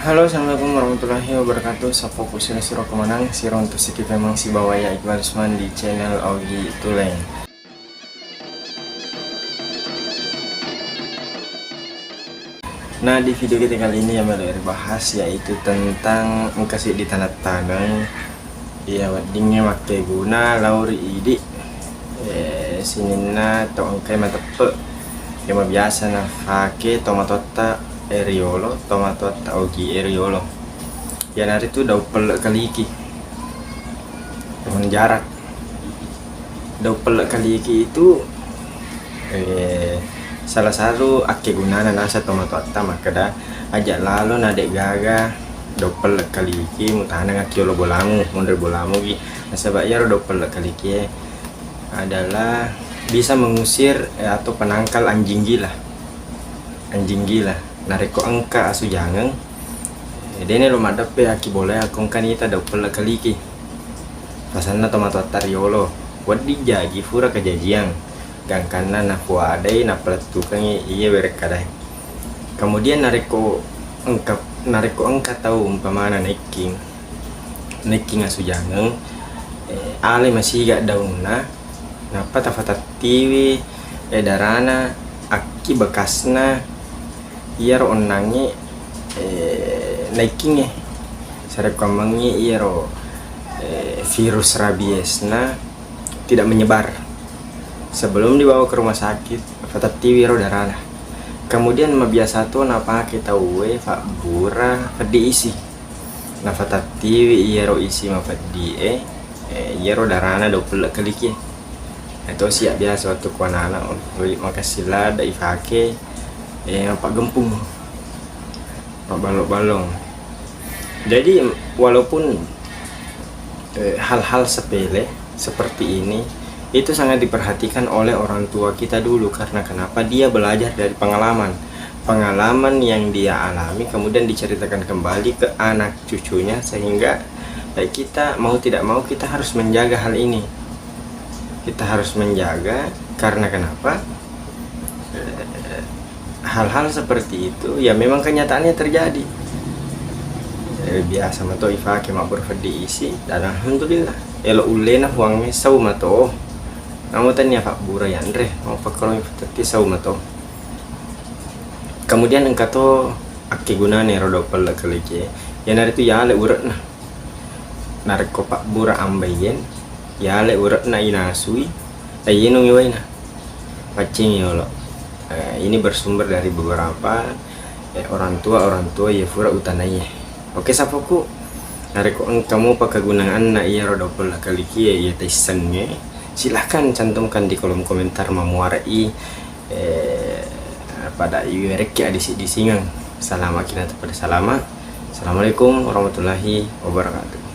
Halo, assalamualaikum warahmatullahi wabarakatuh. Sapoku siro kemenang siro untuk sikit memang si bawaya Iqbal Usman di channel Augie Tuleng. Nah, di video kita kali ini yang mau bahas yaitu tentang kasih di tanah tanah ya wadingnya make guna lauri idi sinina to angkai matepe yang biasa na fake tomatota eriolo tomatota Augie eriolo ya nari itu dau pelek kaliki dengan jarak dau pelek kaliki itu salah satu ake gunana nasa tomatota makada ajak lalu nadek gaga dau pelek kaliki mutana ngakiolo bolamu mundur bolamu gi nasabak ya dau pelek kaliki adalah bisa mengusir atau penangkal anjing gila nareko angka asu jangan dene lo madape aki boleh akong kanita dau pelek kaliki pasana tomato tariolo wadi jagi fura kajajiang gangkana na kuadai na peletukan iya berekadai kemudian nareko angka tahu umpamana naiking asu jangan ale masih gak daunna napa tafata tiwi darana aki bekasna iaro onangi naiking sarap kamangi iaro virus rabies tidak menyebar sebelum dibawa ke rumah sakit fatatiwi ro darana kemudian biasa tuh napa kita uwe pak bura diisi na fatatiwi iaro isi mafadi iaro darana do pelak keliki itu siap biasa waktu kuanana makasih lah dai fake pak gempung pak balong-balong. Jadi walaupun hal-hal sepele seperti ini itu sangat diperhatikan oleh orang tua kita dulu karena kenapa dia belajar dari pengalaman yang dia alami kemudian diceritakan kembali ke anak cucunya sehingga kita mau tidak mau kita harus menjaga hal ini, kita harus menjaga karena kenapa hal-hal seperti itu ya memang kenyataannya terjadi biasa mato ifake mabur fadi isi dan alhamdulillah elo ulena huangnya sau mato namun tanya pak bura yandre mau pakai tadi sau mato kemudian engkato aki gunane rodo pelak kelike ya nari itu ya ale urat nah nareko pak bura ambayen ya ale urat na inasui ayinong iwaina pacing yolo. Ini bersumber dari beberapa orang tua ya fura utananya. Oke sapoku nareko kamu pakai gunaan na iya roda pelak kaliki ya tesennya silahkan cantumkan di kolom komentar memuarai pada iwerek di singang salama kita pada salama. Assalamualaikum warahmatullahi wabarakatuh.